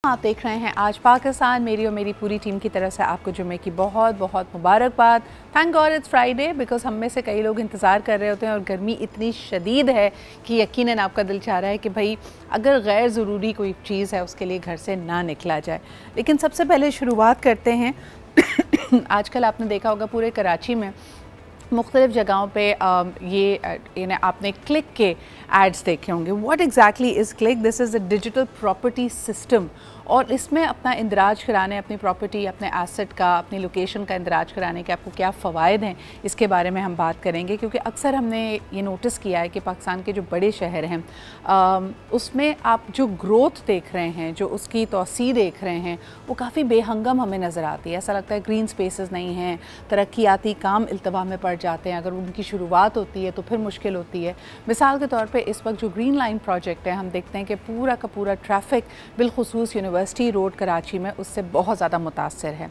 आप देख रहे हैं आज पाकिस्तान। मेरी और मेरी पूरी टीम की तरफ से आपको जुम्मे की बहुत बहुत मुबारकबाद। Thank God it's Friday, because हम में से कई लोग इंतज़ार कर रहे होते हैं और गर्मी इतनी शदीद है कि यकीनन आपका दिल चाह रहा है कि भाई अगर गैर ज़रूरी कोई चीज़ है उसके लिए घर से ना निकला जाए। लेकिन सबसे पहले शुरुआत करते हैं आजकल आपने देखा होगा पूरे कराची में मुख्तलिफ़ जगहों पे ये आपने क्लिक के एड्स देखे होंगे। What exactly is click? This is a digital property system, और इसमें अपना इंदराज कराने, अपनी प्रॉपर्टी, अपने एसेट का, अपनी लोकेशन का इंदराज कराने के आपको क्या फ़वाइद हैं, इसके बारे में हम बात करेंगे। क्योंकि अक्सर हमने ये नोटिस किया है कि पाकिस्तान के जो बड़े शहर हैं उसमें आप जो ग्रोथ देख रहे हैं, जो उसकी तोसी देख रहे हैं, वो काफ़ी बेहंगम हमें नज़र आती है। ऐसा लगता है ग्रीन स्पेसेस नहीं हैं, तरक्याती काम इल्तवा में पड़ जाते हैं। अगर उनकी शुरुआत होती है तो फिर मुश्किल होती है। मिसाल के तौर पे इस वक्त जो ग्रीन लाइन प्रोजेक्ट है, हम देखते हैं कि पूरा का पूरा ट्रैफिक बिलखुसूस यूनिवर्सिटी रोड कराची में उससे बहुत ज़्यादा मुतासर है।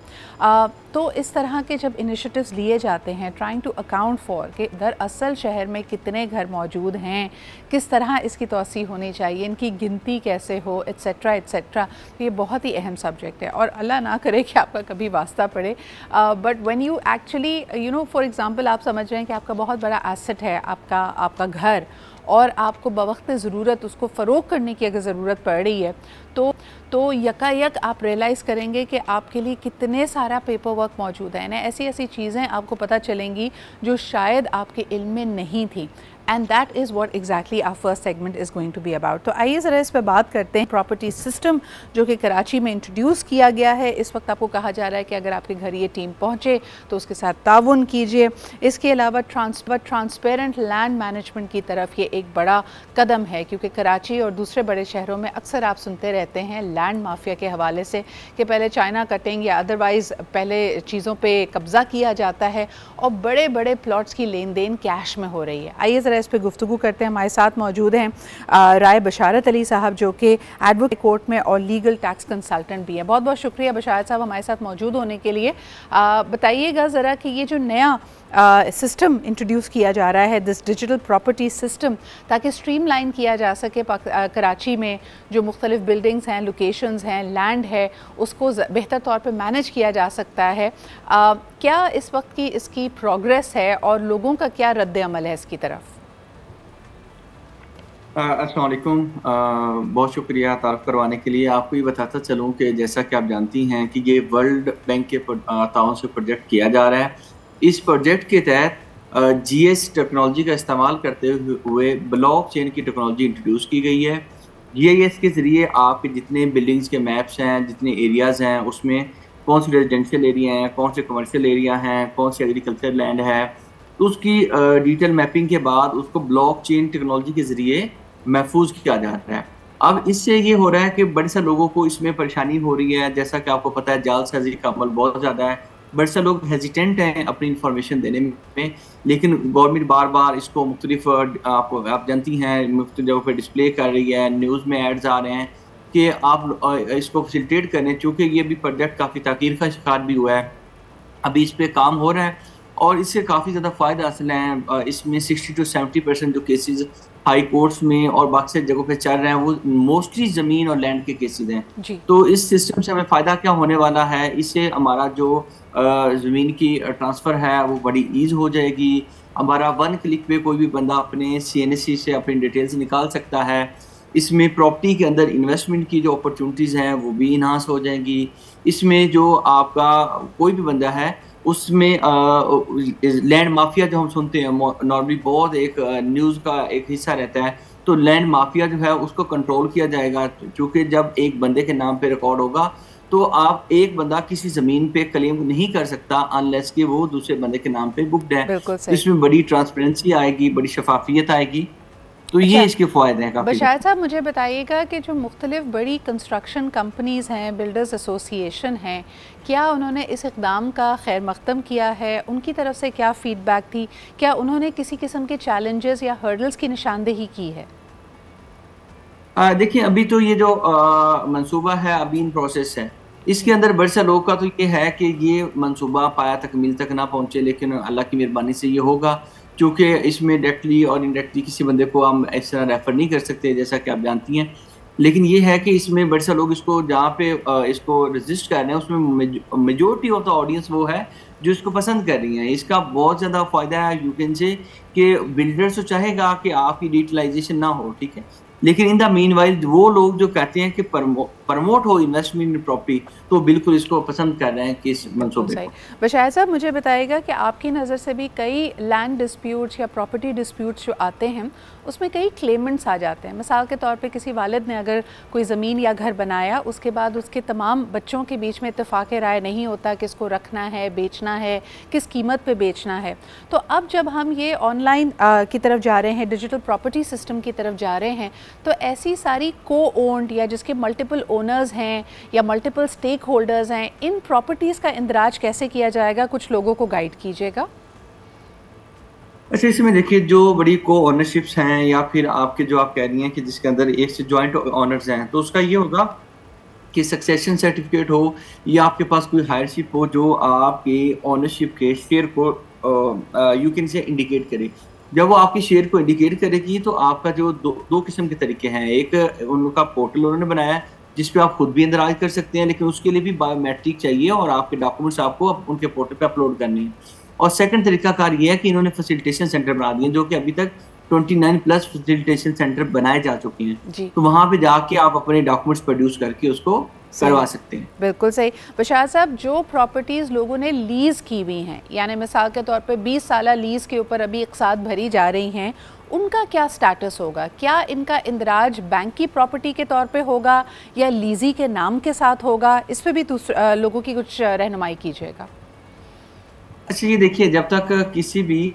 तो इस तरह के जब इनिशिएटिव्स लिए जाते हैं ट्राइंग टू अकाउंट फॉर कि दरअसल शहर में कितने घर मौजूद हैं, किस तरह इसकी तोसी होनी चाहिए, इनकी गिनती कैसे हो, एट्सेट्रा एट्सेट्रा, तो ये बहुत ही अहम सब्जेक्ट है। और अल्लाह ना करे कि आपका कभी वास्ता पड़े, but when you actually for example आप समझ रहे हैं कि आपका बहुत बड़ा एसेट है आपका घर, और आपको बवक्त ज़रूरत उसको फ़रोग़ करने की अगर ज़रूरत पड़ रही है तो यकायक आप रियलाइज़ करेंगे कि आपके लिए कितने सारा पेपर वर्क मौजूद है। ना ऐसी ऐसी चीज़ें आपको पता चलेंगी जो शायद आपके इल्म में नहीं थी। And that is what exactly our first segment is going to be about. तो आइए ज़रा इस पर बात करते हैं। प्रॉपर्टी सिस्टम जो कि कराची में इंट्रोड्यूस किया गया है, इस वक्त आपको कहा जा रहा है कि अगर आपके घर ये टीम पहुँचे तो उसके साथ ताउन कीजिए। इसके अलावा ट्रांसपेरेंट लैंड मैनेजमेंट की तरफ ये एक बड़ा कदम है, क्योंकि कराची और दूसरे बड़े शहरों में अक्सर आप सुनते रहते हैं लैंड माफिया के हवाले से कि पहले चाइना कटिंग या अदरवाइज़ पहले चीज़ों पर कब्ज़ा किया जाता है और बड़े बड़े प्लॉट्स की लेन देन कैश में हो रही है। आइए ज़रा इस पे गुफ्तगू करते हैं। हमारे साथ मौजूद हैं राय बशारत अली साहब, जो कि एडवोकेट कोर्ट में और लीगल टैक्स कंसल्टेंट भी हैं। बहुत बहुत शुक्रिया बशारत साहब हमारे साथ मौजूद होने के लिए। बताइएगा ज़रा कि ये जो नया सिस्टम इंट्रोड्यूस किया जा रहा है, दिस डिजिटल प्रॉपर्टी सिस्टम, ताकि स्ट्रीमलाइन किया जा सके कराची में जो मुख्तलिफ बिल्डिंग्स हैं, लोकेशंस हैं, लैंड है, उसको बेहतर तौर पे मैनेज किया जा सकता है। क्या इस वक्त की इसकी प्रोग्रेस है और लोगों का क्या रद्द अमल है इसकी तरफ? अस्सलाम वालेकुम। बहुत शुक्रिया तारुफ करवाने के लिए। आपको ये बताता चलूँ कि जैसा कि आप जानती हैं कि ये वर्ल्ड बैंक के ताउन से प्रोजेक्ट किया जा रहा है। इस प्रोजेक्ट के तहत जीएस टेक्नोलॉजी का इस्तेमाल करते हुए ब्लॉकचेन की टेक्नोलॉजी इंट्रोड्यूस की गई है। जीआईएस के ज़रिए आपके जितने बिल्डिंग्स के मैप्स हैं, जितने एरियाज़ हैं, उसमें कौन से रेजिडेंशियल एरिया हैं, कौन से कमर्शियल एरिया हैं, कौन सी एग्रीकल्चर लैंड है, तो उसकी डिटेल मैपिंग के बाद उसको ब्लॉकचेन टेक्नोलॉजी के ज़रिए महफूज किया जा रहा है। अब इससे ये हो रहा है कि बड़े से लोगों को इसमें परेशानी हो रही है। जैसा कि आपको पता है जालसाजी का अमल बहुत ज़्यादा है। बड़े से लोग हेजिटेंट हैं अपनी इंफॉर्मेशन देने में, लेकिन गवर्नमेंट बार बार इसको मुख्तलिफ आप जानती हैं मुख्तलिफ जगहों पर डिस्प्ले कर रही है, न्यूज़ में एड्स आ रहे हैं कि आप इसको फैसिलिटेट करें। चूँकि ये भी प्रोजेक्ट काफ़ी ताख़ीर का शिकार भी हुआ है, अभी इस पर काम हो रहा है और इससे काफ़ी ज़्यादा फ़ायदा हासिल है। इसमें 60 to 70% जो केसेस हाई कोर्ट्स में और बाकी से जगहों पे चल रहे हैं वो मोस्टली ज़मीन और लैंड के केसेस हैं। तो इस सिस्टम से हमें फ़ायदा क्या होने वाला है, इससे हमारा जो ज़मीन की ट्रांसफ़र है वो बड़ी ईज़ हो जाएगी। हमारा 1 क्लिक पे कोई भी बंदा अपने सीएनसी से अपनी डिटेल्स निकाल सकता है। इसमें प्रॉपर्टी के अंदर इन्वेस्टमेंट की जो अपॉर्चुनिटीज़ हैं वो भी इन्हांस हो जाएंगी। इसमें जो आपका कोई भी बंदा है उसमें लैंड माफिया जो हम सुनते हैं नॉर्मली बहुत एक न्यूज़ का एक हिस्सा रहता है, तो लैंड माफिया जो है उसको कंट्रोल किया जाएगा। क्योंकि जब एक बंदे के नाम पे रिकॉर्ड होगा तो आप एक बंदा किसी ज़मीन पे क्लेम नहीं कर सकता अनलेस कि वो दूसरे बंदे के नाम पे बुक्ड है। इसमें बड़ी ट्रांसपेरेंसी आएगी, बड़ी शफाफियत आएगी। तो ये इसके फ़ायदे हैं काफ़ी। बशार साहब मुझे बताइएगा कि जो मुख्तलिफ बड़ी कंस्ट्रक्शन कंपनीज़ हैं, बिल्डर्स एसोसिएशन हैं, क्या उन्होंने इस इक़दाम का खैर मक़दम किया है? उनकी तरफ से क्या फ़ीडबैक थी? क्या उन्होंने किसी किस्म के चैलेंजेस या हर्डल्स की निशानदेही की है? देखिए अभी तो ये जो मंसूबा है अभी इन प्रोसेस है। इसके अंदर बड़े से लोग का तो ये है कि ये मंसूबा पाया तकमील तक ना पहुँचे, लेकिन अल्लाह की मेहरबानी से ये होगा। क्योंकि इसमें डायरेक्टली और इनडायरेक्टली किसी बंदे को हम इस तरह रेफ़र नहीं कर सकते, जैसा कि आप जानती हैं। लेकिन ये है कि इसमें बड़े सारे लोग इसको जहाँ पे इसको रजिस्ट कर रहे हैं उसमें मेजोरिटी ऑफ द ऑडियंस वो है जो इसको पसंद कर रही है। इसका बहुत ज़्यादा फ़ायदा है यू कैन से कि बिल्डर तो चाहेगा कि आपकी डिजिटलाइजेशन ना हो, ठीक है, लेकिन इन द मीनवाइल वो लोग जो कहते हैं कि प्रमोट हो इन्वेस्टमेंट इन प्रॉपर्टी, तो बिल्कुल इसको पसंद कर रहे हैं कि इस मंसूबे को। बशायर साहब, मुझे बताइएगा कि आपकी नज़र से भी कई लैंड डिस्प्यूट्स या प्रॉपर्टी डिस्प्यूट्स जो आते हैं उसमें कई क्लेमेंट्स आ जाते हैं। मिसाल के तौर पे किसी वालिद ने अगर कोई ज़मीन या घर बनाया, उसके बाद उसके तमाम बच्चों के बीच में इत्तेफाक राय नहीं होता कि इसको रखना है, बेचना है, किस कीमत पे बेचना है। तो अब जब हम ये ऑनलाइन की तरफ जा रहे हैं, डिजिटल प्रॉपर्टी सिस्टम की तरफ जा रहे हैं, तो ऐसी सारी को ओन्ड या जिसके मल्टीपल ओनर्स हैं या मल्टीपल स्टेक होल्डर्स हैं, इन प्रॉपर्टीज़ का इंदराज कैसे किया जाएगा? कुछ लोगों को गाइड कीजिएगा। अच्छा, इसमें देखिए जो बड़ी को ओनरशिप्स हैं या फिर आपके जो आप कह रही हैं कि जिसके अंदर एक से जॉइंट ऑनर्स हैं, तो उसका ये होगा कि सक्सेशन सर्टिफिकेट हो या आपके पास कोई हायरशिप हो जो आपके ओनरशिप के शेयर को यू कैन से इंडिकेट करे। जब वो आपके शेयर को इंडिकेट करेगी तो आपका जो दो किस्म के तरीके हैं, एक उनका पोर्टल उन्होंने बनाया है जिस पे आप खुद भी इंदराज कर सकते हैं, लेकिन उसके लिए भी बायोमेट्रिक चाहिए और आपके डॉक्यूमेंट्स आपको उनके पोर्टल पे अपलोड करने हैं। और सेकंड तरीकाकार ये है कि इन्होंने फैसिलिटेशन सेंटर बना दिए जो कि अभी तक 29 प्लस फैसिलिटेशन सेंटर बनाए जा चुके हैं, तो वहाँ पे जाके आप अपने डॉक्यूमेंट्स प्रोड्यूस करके उसको करवा सकते हैं। बिल्कुल सही। बशायर साहब, जो प्रॉपर्टीज़ लोगों ने लीज़ की हुई हैं, यानी मिसाल के तौर पे 20 साल लीज़ के ऊपर अभी इक़साद भरी जा रही हैं, उनका क्या स्टेटस होगा? क्या इनका इंदराज बैंक की प्रॉपर्टी के तौर पे होगा या लीज़ी के नाम के साथ होगा? इस पर भी लोगों की कुछ रहनुमाई कीजिएगा। अच्छा, ये देखिए, जब तक किसी भी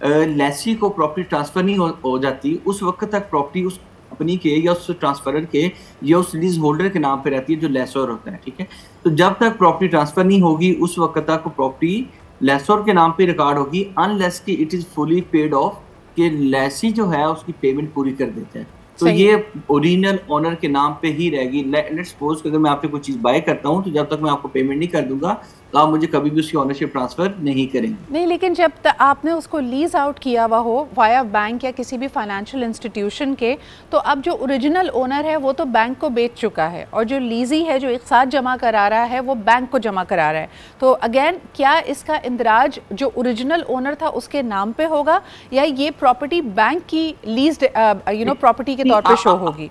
लेसी को प्रॉपर्टी ट्रांसफर नहीं हो जाती, उस वक्त तक प्रॉपर्टी उस कंपनी के या उस ट्रांसफरर के या उस लीज होल्डर के नाम पे रहती है जो लेसोर होता है, ठीक है। तो जब तक प्रॉपर्टी ट्रांसफर नहीं होगी उस वक्त तक प्रॉपर्टी लेसोर के नाम पे रिकॉर्ड होगी, अनलेस कि it is fully paid of, कि लेसी जो है उसकी पेमेंट पूरी कर देते हैं, तो ये ओरिजिनल ओनर के नाम पे ही रहेगी। लेट्स सपोज अगर मैं आपसे कोई चीज बाय करता हूँ तो जब तक मैं आपको पेमेंट नहीं कर दूंगा तो आप मुझे कभी भी उसकी ओनरशिप ट्रांसफर नहीं करेंगे। नहीं, लेकिन जब तक आपने उसको लीज आउट किया हुआ हो वाया बैंक या किसी भी फाइनेंशियल इंस्टीट्यूशन के, तो अब जो ओरिजिनल ओनर है वो तो बैंक को बेच चुका है और जो लीजी है जो एक साथ जमा करा रहा है वो बैंक को जमा करा रहा है। तो अगेन, क्या इसका इंदराज जो ओरिजिनल ओनर था उसके नाम पे होगा या ये प्रॉपर्टी बैंक की लीज प्रॉपर्टी के तौर पे शो होगी?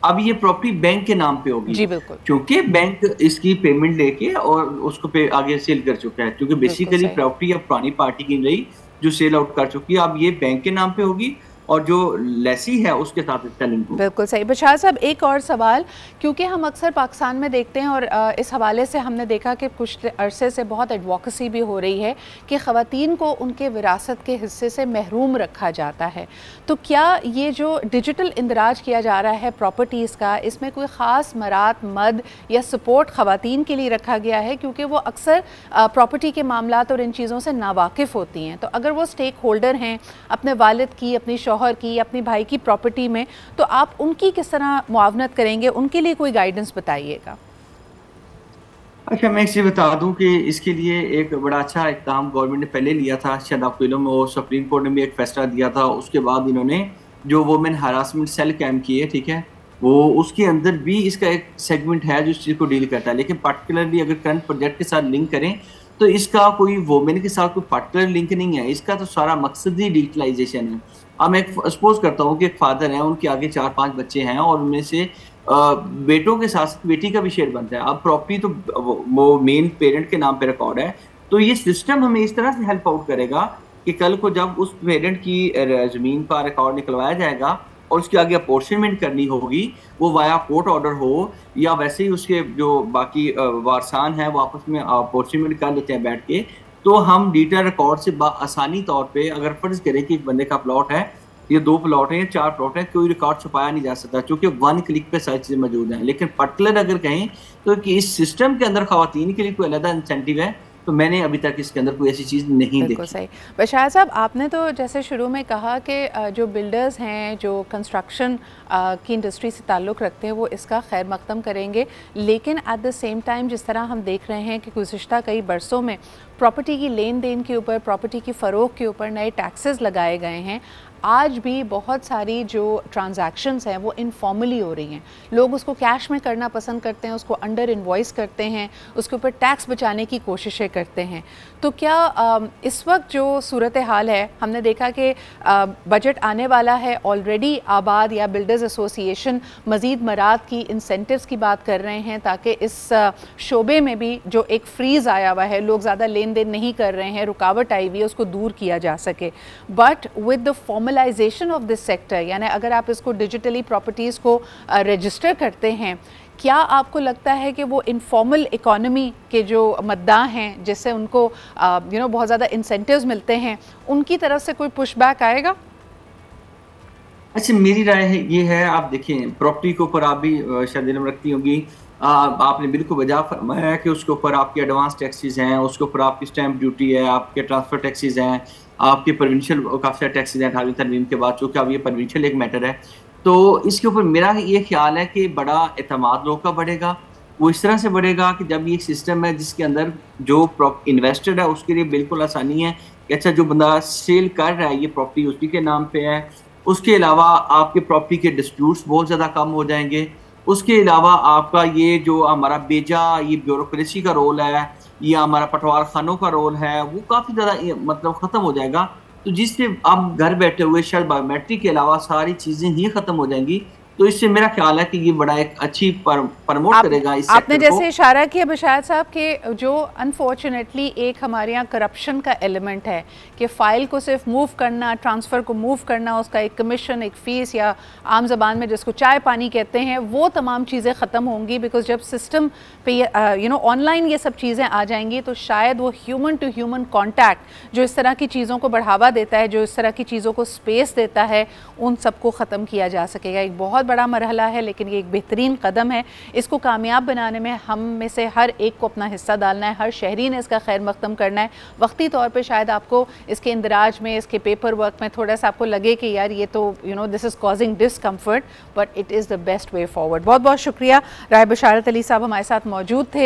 अब ये प्रॉपर्टी बैंक के नाम पे होगी। जी बिल्कुल, क्योंकि बैंक इसकी पेमेंट लेके और उसको पे आगे सेल कर चुका है, क्योंकि बेसिकली प्रॉपर्टी अब पुरानी पार्टी की रही जो सेल आउट कर चुकी है, अब ये बैंक के नाम पे होगी और जो लेसी है उसके साथ इसका लिंक होगा। बिल्कुल सही। बशायर साहब, एक और सवाल, क्योंकि हम अक्सर पाकिस्तान में देखते हैं और इस हवाले से हमने देखा कि कुछ अरसे से बहुत एडवोकेसी भी हो रही है कि ख़वातीन को उनके विरासत के हिस्से से महरूम रखा जाता है। तो क्या ये जो डिजिटल इंदराज किया जा रहा है प्रॉपर्टीज़ का, इसमें कोई ख़ास मरात मद या सपोर्ट ख़वातीन के लिए रखा गया है? क्योंकि वो अक्सर प्रॉपर्टी के मामलात और इन चीज़ों से नावाकिफ़ होती हैं, तो अगर वो स्टेक होल्डर हैं अपने वालिद की, अपनी शौहर की, अपनी भाई की प्रॉपर्टी में, तो आप उनकी किस तरह मुआवनत करेंगे? उनके लिए कोई गाइडेंस बताइएगा। अच्छा, मैं इसे बता दूं कि इसके लिए एक बड़ा अच्छा इक़दाम गवर्नमेंट ने पहले लिया था, शायद आपको इल्म हो, सुप्रीम कोर्ट ने भी एक फैसला दिया था। उसके बाद इन्होंने जो वुमेन हरासमेंट सेल कैम किए, ठीक है, वो उसके अंदर भी इसका एक सेगमेंट है जो इस चीज़ को डील करता है। लेकिन पर्टिकुलरली अगर करंट प्रोजेक्ट के साथ लिंक करें तो इसका कोई वुमेन के साथ कोई पर्टिकुलर लिंक नहीं है, इसका तो सारा मकसद ही डिजिटलाइजेशन है। अब मैं सपोज करता हूँ कि एक फादर है, उनके आगे 4-5 बच्चे हैं और उनमें से बेटों के साथ बेटी का भी शेयर बनता है। अब प्रॉपर्टी तो वो मेन पेरेंट के नाम पे रिकॉर्ड है, तो ये सिस्टम हमें इस तरह से हेल्प आउट करेगा कि कल को जब उस पेरेंट की ज़मीन का रिकॉर्ड निकलवाया जाएगा और उसके आगे अपॉर्चनमेंट करनी होगी, वो वाया कोर्ट ऑर्डर हो या वैसे ही उसके जो बाकी वारसान हैं वो आपस में अपॉर्चनमेंट कर लेते हैं बैठ के, तो हम डिजिटल रिकॉर्ड से आसानी तौर पे अगर फर्ज करें कि एक बंदे का प्लॉट है, ये 2 प्लॉट हैं या 4 प्लॉट हैं, कोई रिकॉर्ड छुपाया नहीं जा सकता क्योंकि 1 क्लिक पे सारी चीज़ें मौजूद हैं। लेकिन पर्टिकुलर अगर कहें तो कि इस सिस्टम के अंदर ख़वातीन के लिए कोई अलग इंसेंटिव है, तो मैंने अभी तक इसके अंदर कोई ऐसी चीज़ नहीं देखी। सही। बशायर साहब, आपने तो जैसे शुरू में कहा कि जो बिल्डर्स हैं जो कंस्ट्रक्शन की इंडस्ट्री से ताल्लुक़ रखते हैं वो इसका खैर मकदम करेंगे, लेकिन एट द सेम टाइम जिस तरह हम देख रहे हैं कि गुज़िश्ता कई बरसों में प्रॉपर्टी की लेन देन के ऊपर, प्रॉपर्टी की फ़रोग़ के ऊपर नए टैक्सेस लगाए गए हैं, आज भी बहुत सारी जो ट्रांजैक्शंस हैं वो इनफॉर्मली हो रही हैं। लोग उसको कैश में करना पसंद करते हैं, उसको अंडर इनवॉइस करते हैं, उसके ऊपर टैक्स बचाने की कोशिशें करते हैं। तो क्या इस वक्त जो सूरत हाल है, हमने देखा कि बजट आने वाला है, ऑलरेडी आबाद या बिल्डर्स एसोसिएशन मज़ीद मराद की इंसेंटिव्स की बात कर रहे हैं ताकि इस शोबे में भी जो एक फ्रीज़ आया हुआ है, लोग ज़्यादा लेन देन नहीं कर रहे हैं, रुकावट आई हुई है, उसको दूर किया जा सके। But with the formalisation of this sector, यानी अगर आप इसको डिजिटली प्रॉपर्टीज़ को रजिस्टर करते हैं, क्या आपको लगता है कि वो इनफॉर्मल इकोनॉमी के जो मद्दाह हैं, जिससे उनको बहुत ज़्यादा इंसेंटिव्स मिलते हैं, उनकी तरफ से कोई पुशबैक आएगा? अच्छा, मेरी राय है ये है, आप देखें प्रॉपर्टी के ऊपर आप भी शायद इल्म रखती होंगी, आपने बिल्कुल वजह फरमाया कि उसके ऊपर आपके एडवांस टैक्सेस हैं, उसके ऊपर आपकी स्टैंप ड्यूटी है, आपके ट्रांसफ़र टैक्सेस हैं, आपके प्रोविंशियल काफ़ी सारे टैक्सेस हैं 18वीं तरमीम के बाद, चूँकि अब ये प्रोविंशियल एक मैटर है। तो इसके ऊपर मेरा ये ख्याल है कि बड़ा एतमाद लोग का बढ़ेगा। वो इस तरह से बढ़ेगा कि जब ये एक सिस्टम है जिसके अंदर जो इन्वेस्टेड है उसके लिए बिल्कुल आसानी है कि अच्छा, जो बंदा सेल कर रहा है ये प्रॉपर्टी उसी के नाम पे है। उसके अलावा आपके प्रॉपर्टी के डिस्प्यूट्स बहुत ज़्यादा कम हो जाएंगे। उसके अलावा आपका ये जो हमारा बेजा ये ब्यूरोक्रेसी का रोल है, या हमारा पटवार खानों का रोल है, वो काफ़ी ज़्यादा मतलब ख़त्म हो जाएगा। तो जिससे आप घर बैठे हुए शायद बायोमेट्रिक के अलावा सारी चीज़ें ही ख़त्म हो जाएंगी। तो इससे मेरा ख्याल है कि ये बड़ा एक अच्छी प्रमोट करेगा इस आपने जैसे इशारा किया बशायर साहब के जो अनफॉर्चुनेटली एक हमारे यहाँ करप्शन का एलिमेंट है कि फ़ाइल को सिर्फ मूव करना, ट्रांसफ़र को मूव करना, उसका एक कमीशन, एक फ़ीस या आम ज़बान में जिसको चाय पानी कहते हैं, वो तमाम चीज़ें ख़त्म होंगी। बिकॉज जब सिस्टम पे ऑनलाइन ये सब चीज़ें आ जाएंगी तो शायद वो ह्यूमन टू ह्यूमन कॉन्टैक्ट जो इस तरह की चीज़ों को बढ़ावा देता है, जो इस तरह की चीज़ों को स्पेस देता है, उन सबको ख़त्म किया जा सकेगा। एक बहुत बड़ा मरहला है, लेकिन ये एक बेहतरीन कदम है। इसको कामयाब बनाने में हम में से हर एक को अपना हिस्सा डालना है, हर शहरी ने इसका खैर मकदम करना है। वक्ती तौर पे शायद आपको इसके इंदराज में, इसके पेपर वर्क में थोड़ा सा आपको लगे कि यार ये तो this is causing discomfort, but it is the best way forward. बहुत बहुत शुक्रिया। राय बशारत अली साहब हमारे साथ मौजूद थे।